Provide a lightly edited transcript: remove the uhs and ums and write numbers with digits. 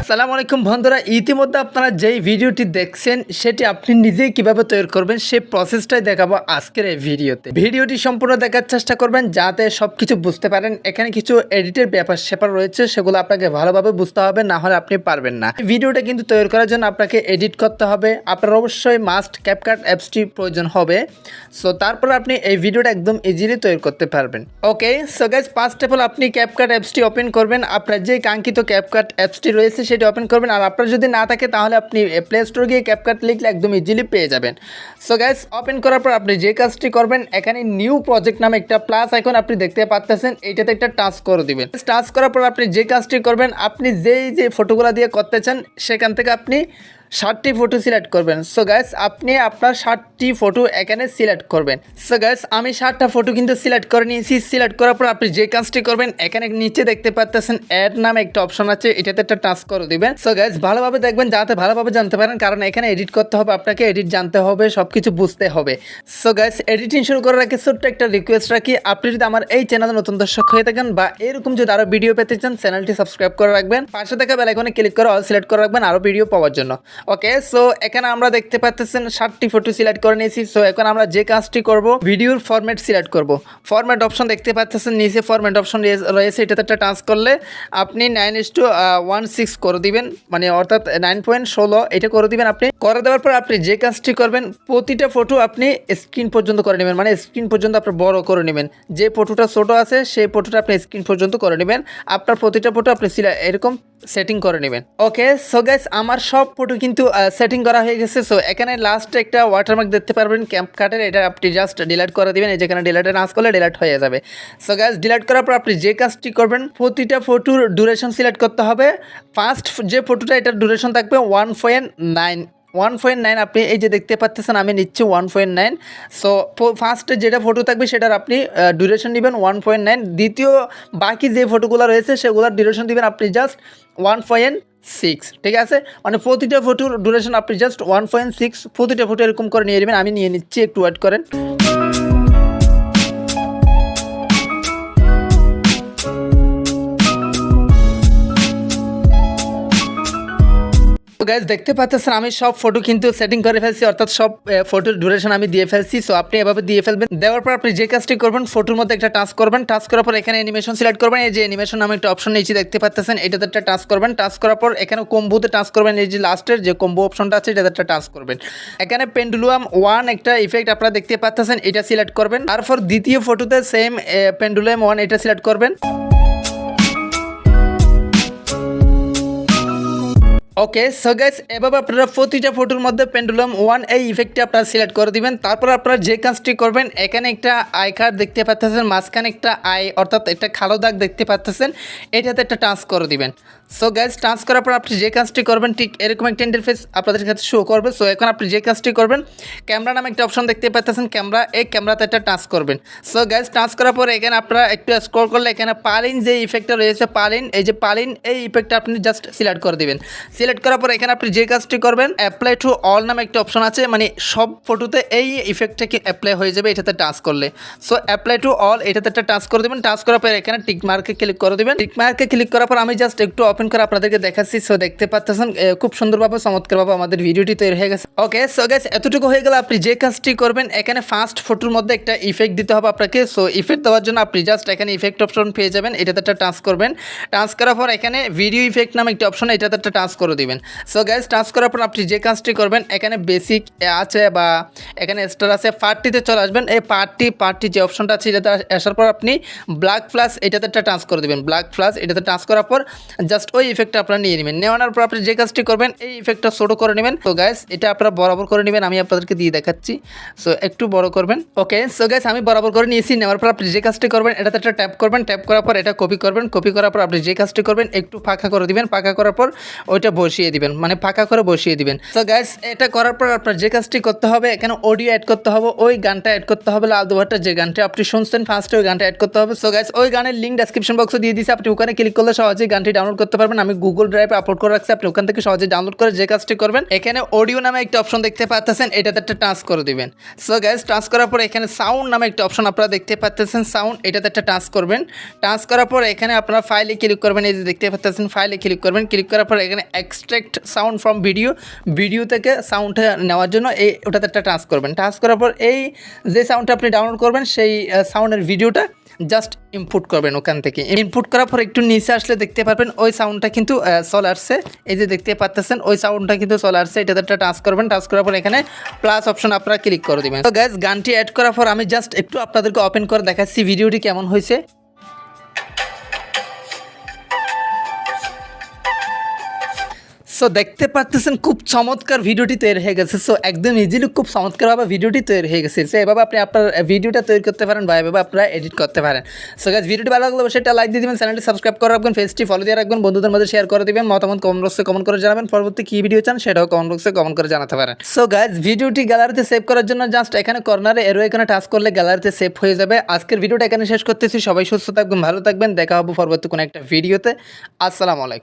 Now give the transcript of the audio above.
আসসালামু আলাইকুম বন্ধুরা, ইতিমধ্যে আপনারা যেই ভিডিওটি দেখছেন সেটি আপনি নিজেই কিভাবে তৈরি করবেন সেই প্রসেসটাই দেখাবো আজকের এই ভিডিওতে। ভিডিওটি সম্পূর্ণ দেখার চেষ্টা করবেন যাতে সবকিছু বুঝতে পারেন। এখানে কিছু এডিটের ব্যাপার স্যাপার রয়েছে, সেগুলো আপনাকে ভালোভাবে বুঝতে হবে, না হলে আপনি পারবেন না। ভিডিওটা কিন্তু তৈরি করার জন্য আপনাকে এডিট করতে হবে। আপনার অবশ্যই মাস্ট ক্যাপকাট অ্যাপসটি প্রয়োজন হবে। সো তারপর আপনি এই ভিডিওটা একদম ইজিলি তৈরি করতে পারবেন। Okay, so guys, first of all আপনি ক্যাপকাট অ্যাপসটি ওপেন করবেন। আপনার যে কাঙ্ক্ষিত ক্যাপকাট অ্যাপসটি রয়েছে সেটি ওপেন করবেন। আর আপনার যদি না থাকে তাহলে আপনি প্লে স্টোর গিয়ে ক্যাপকাট লিখলে একদম ইজিলি পেয়ে যাবেন। সো গাইস, ওপেন করার পর আপনি যে কাজটি করবেন, এখানে নিউ প্রজেক্ট নামে একটা প্লাস আইকন আপনি দেখতে পাচ্ছেন, এইটাতে একটা টাচ করে দিবেন। টাচ করার পর আপনি যে কাজটি করবেন, আপনি যে ফটোগুলো দিয়ে করতে চান সেখান থেকে আপনি 60টি ফটো সিলেক্ট করবেন। সো গাইস, আপনি আপনার 60টি ফটো এখানে সিলেক্ট করবেন। সো গাইস, আমি 60টা ফটো কিন্তু সিলেক্ট করে নিয়েছি। সিলেক্ট করার পর আপনি যে কাজটি করবেন, এখানে নিচে দেখতে পাচ্ছেন অ্যাড নামে একটা অপশন আছে, এটাতে একটা টাচ করে দিবেন। সো গাইস, ভালোভাবে দেখবেন যাতে ভালোভাবে জানতে পারেন, কারণ এখানে এডিট করতে হবে, আপনাকে এডিট জানতে হবে, সব কিছু বুঝতে হবে। সো গাইস, এডিটিং শুরু করার আগে ছোট্ট একটা রিকোয়েস্ট রাখি, আপনি যদি আমার এই চ্যানেলে নতুন দর্শক হয়ে থাকেন বা এরকম যদি আরও ভিডিও পেতে চান, চ্যানেলটি সাবস্ক্রাইব করে রাখবেন, পাশে থাকা বেল আইকনে ক্লিক করে অল সিলেক্ট করে রাখবেন আরও ভিডিও পাওয়ার জন্য। ওকে, সো এখানে আমরা দেখতে পাচ্ছেন 60টি ফটো সিলেক্ট করে নিয়েছি। সো এখন আমরা যে কাজটি করব, ভিডিওর ফরম্যাট সিলেক্ট করব। ফরম্যাট অপশন দেখতে পাচ্ছেন, নিচে ফরম্যাট অপশন রয়েছে, এটাতে একটা টাচ করলে আপনি 9:16 করে দিবেন, মানে অর্থাৎ 9.16 এটা করে দিবেন। আপনি করে দেওয়ার পর আপনি যে কাজটি করবেন, প্রতিটা ফটো আপনি স্ক্রিন পর্যন্ত করে নেবেন, মানে স্ক্রিন পর্যন্ত আপনার বড় করে নেবেন। যে ফটোটা ছোটো আছে সেই ফটোটা আপনি স্ক্রিন পর্যন্ত করে নেবেন। আপনার প্রতিটা ফটো আপনি এরকম সেটিং করে নেবেন। ওকে, সো গাইস, আমার সব ফটো কিন্তু সেটিং করা হয়ে গেছে। সো এখানে লাস্টে একটা ওয়াটারমার্ক দেখতে পারবেন ক্যাপকাটের, এটা আপনি জাস্ট ডিলিট করে দিবেন। এই যেখানে ডিলিটে নাচ করলে ডিলিট হয়ে যাবে। সো গাইস, ডিলিট করার পর আপনি যে কাজটি করবেন, প্রতিটা ফটোর ডিউরেশন সিলেক্ট করতে হবে। ফার্স্ট যে ফটোটা এটার ডিউরেশন থাকবে 1.9 আপনি এই যে দেখতে পাচ্ছেন, আমি নিচ্ছি 1.9। সো ফার্স্টে যেটা ফটো থাকবে সেটার আপনি ডিউরেশন নেবেন 1.9। দ্বিতীয় বাকি যে ফটোগুলো রয়েছে সেগুলোর ডিউরেশন দিবেন আপনি জাস্ট 1.6। ঠিক আছে, মানে প্রতিটা ফটোর ডিউরেশন আপনি জাস্ট 1.6, প্রতিটা ফটো এরকম করে নিয়ে নেবেন। আমি নিয়ে নিচ্ছি, একটু ওয়েট করেন। গাইজ, দেখতে পাচ্ছেন আমি সব ফটো কিন্তু সেটিং করে ফেলছি, অর্থাৎ সব ফটোর ডিউরেশন আমি দিয়ে ফেলছি। সো আপনি এভাবে দিয়ে ফেলবেন। দেওয়ার পর আপনি যে কাজটি করবেন, ফটোর মধ্যে একটা টাচ করবেন। টাচ করার পর এখানে অ্যানিমেশন সিলেক্ট করবেন। এই যে অ্যানিমেশন নামে একটা অপশন নিচে দেখতে পাচ্ছেন, এটাতে একটা টাচ করবেন। টাচ করার পর এখানে কম্বোতে টাচ করবেন। এই যে লাস্টের যে কম্বো অপশনটা আছে এটাতে একটা টাচ করবেন। এখানে পেন্ডুলাম 1 একটা ইফেক্ট আপনারা দেখতে পাচ্ছেন, এটা সিলেক্ট করবেন। তারপর দ্বিতীয় ফটোতে সেম পেন্ডুলাম 1 এটা সিলেক্ট করবেন। ওকে, সো গাইস, এভাবে আপনারা প্রতিটা ফটোর মধ্যে পেন্ডুলাম 1 এই ইফেক্টটি আপনারা সিলেক্ট করে দিবেন। তারপর আপনারা যে কাজটি করবেন, এখানে একটা আই কার্ড দেখতে পাচ্ছেন, মাঝখানে একটা আই অর্থাৎ একটা কালো দাগ দেখতে পাচ্ছেন, এটাতে একটা টাচ করে দিবেন। সো গাইস, টাচ করার পর আপনি যে কাজটি করবেন, ঠিক এরকম একটা ইন্টারফেস আপনাদের কাছে শো করবে। সো এখন আপনি যে কাজটি করবেন, ক্যামেরা নামে একটা অপশন দেখতে পাচ্ছেন, ক্যামেরা, এই ক্যামেরাতে একটা টাচ করবেন। সো গাইস, টাচ করার পর এখানে আপনারা একটু স্ক্রল করলে এখানে পালিন যে ইফেক্টটা রয়েছে, পালিন, এই যে পালিন এই ইফেক্টটা আপনি জাস্ট সিলেক্ট করে দিবেন। সিলেক্ট করার পর এখানে আপনি যে কাজটি করবেন, অ্যাপ্লাই টু অল নামে একটা অপশন আছে, মানে সব ফটোতে এই ইফেক্টটা কি অ্যাপ্লাই হয়ে যাবে এটাতে টাচ করলে। সো অ্যাপ্লাই টু অল এটাতে একটা টাচ করে দেবেন। টাচ করার পর এখানে টিক মার্কে ক্লিক করে দেবেন। টিক মার্কে ক্লিক করার পর আমি জাস্ট একটু ওপেন করে আপনাদেরকে দেখাচ্ছি। সো দেখতে পাচ্ছেন খুব সুন্দরভাবে চমৎকারভাবে আমাদের ভিডিওটি তৈরি হয়ে গেছে। ওকে, সো গাইস, এতটুকু হয়ে গেলে আপনি যে কাজটি করবেন, এখানে ফার্স্ট ফটোর মধ্যে একটা ইফেক্ট দিতে হবে আপনাকে। সো ইফেক্ট দেওয়ার জন্য আপনি জাস্ট এখানে ইফেক্ট অপশন পেয়ে যাবেন, এটাতে একটা টাচ করবেন। টাচ করার পর এখানে ভিডিও ইফেক্ট নামে একটা অপশন, এটাতে একটা টাচ করে দিবেন। সো গাইস, টাচ করার পর আপনি যে কাজটি করবেন, এখানে বেসিক আছে বা এখানে স্টার আছে, পার্টিতে চলে আসবেন। এই পার্টি যে অপশনটা আছে এটাতে আসার পর আপনি ব্ল্যাক ফ্ল্যাশ এটাতে একটা টাচ করে দেবেন। ব্ল্যাক ফ্ল্যাশ এটাতে টাচ করার পর জাস্ট ওই ইফেক্টটা আপনারা নিয়ে নেবেন। নেওয়ানোর পর আপনি যে কাজটি করবেন, এই ইফেক্টটা ছোটো করে নেবেন। তো গাইস, এটা আপনারা বরাবর করে নেবেন, আমি আপনাদেরকে দিয়ে দেখাচ্ছি। সো একটু বড় করবেন। ওকে, সো গাইস, আমি বরাবর করে নিয়েছি। নেওয়ার পর আপনি যে কাজটি করবেন, এটাতে একটা ট্যাপ করবেন। ট্যাপ করার পর এটা কপি করবেন। কপি করার পর আপনি যে কাজটি করবেন, একটু ফাঁকা করে দিবেন। ফাঁকা করার পর ওইটা বসিয়ে দিবেন, মানে ফাঁকা করে বসিয়ে দিবেন। সো গাইস, এটা করার পর আপনার যে কাজটি করতে হবে, এখানে অডিও অ্যাড করতে হবে, ওই গানটা অ্যাড করতে হবে, লাল দুপাট্টার যে গানটা আপনি শুনছেন ফার্স্টে ওই গানটা অ্যাড করতে হবে। সো গাইস, ওই গানের লিঙ্ক ডেসক্রিপশন বক্সে দিয়ে দিয়েছি, আপনি ওখানে ক্লিক করলে সহজেই গানটি ডাউনলোড করতে করতে পারবেন। আমি গুগল ড্রাইভে আপলোড করে রাখছি, আপনি ওখান থেকে সহজে ডাউনলোড করে যে কাজটি করবেন, এখানে অডিও নামে একটা অপশন দেখতে পাচ্ছেন, এটাতে একটা টাচ করে দিবেন। সো গাইস, টাচ করার পর এখানে সাউন্ড নামে একটা অপশন আপনারা দেখতে পাচ্ছেন, সাউন্ড, এটাতে একটা টাচ করবেন। টাচ করার পর এখানে আপনারা ফাইলে ক্লিক করবেন, এই যে দেখতে পাচ্ছেন ফাইলে ক্লিক করবেন। ক্লিক করার পর এখানে এক্সট্রাক্ট সাউন্ড ফ্রম ভিডিও থেকে সাউন্ডটা নেওয়ার জন্য ওটাতে একটা টাচ করবেন। টাচ করার পর এই যে সাউন্ডটা আপনি ডাউনলোড করবেন সেই সাউন্ডের ভিডিওটা জাস্ট ইনপুট করবেন ওখান থেকে। ইনপুট করার পর একটু নিচে আসলে দেখতে পারবেন ওই সাউন্ডটা কিন্তু চলে আসছে, এই যে দেখতে পাচ্ছেন ওই সাউন্ডটা কিন্তু চলে আসছে। এটাতে একটা টাচ করবেন। টাচ করার পর এখানে প্লাস অপশন আপনারা ক্লিক করে দেবেন। তো গাইস, গানটি অ্যাড করার পর আমি জাস্ট একটু আপনাদেরকে ওপেন করে দেখাচ্ছি ভিডিওটি কেমন হয়েছে। সো দেখতে পাচ্ছেন খুব চমৎকার ভিডিওটি তৈরি হয়ে গেছে। সো একদম ইজিলি খুব চমৎকারভাবে ভিডিওটি তৈরি হয়ে গেছে। সো এভাবে আপনি আপনার ভিডিওটা তৈরি করতে পারেন বা এভাবে আপনারা এডিট করতে পারেন। সো গাইস, ভিডিওটি ভালো লাগলে সেটা লাইক দিয়ে দিবেন, চ্যানেলটি সাবস্ক্রাইব করে রাখবেন, পেজটি ফলো দিয়ে রাখবেন, বন্ধুদের মধ্যে শেয়ার করে দিবেন, মতামত কমেন্ট বক্সে কমেন্ট করে জানাবেন, পরবর্তী কী ভিডিও চান সেটাও কমেন্ট বক্সে কমেন্ট করে জানাতে পারেন। সো গাইস, ভিডিওটি গ্যালারিতে সেভ করার জন্য জাস্ট এখানে কর্নারে এরো এখানে টাচ করলে গ্যালারিতে সেভ হয়ে যাবে। আজকের ভিডিওটা এখানে শেষ করতেছি। সবাই সুস্থ থাকবেন, ভালো থাকবেন, দেখা হবে পরবর্তী কোনো একটা ভিডিওতে। আসসালামু আলাইকুম।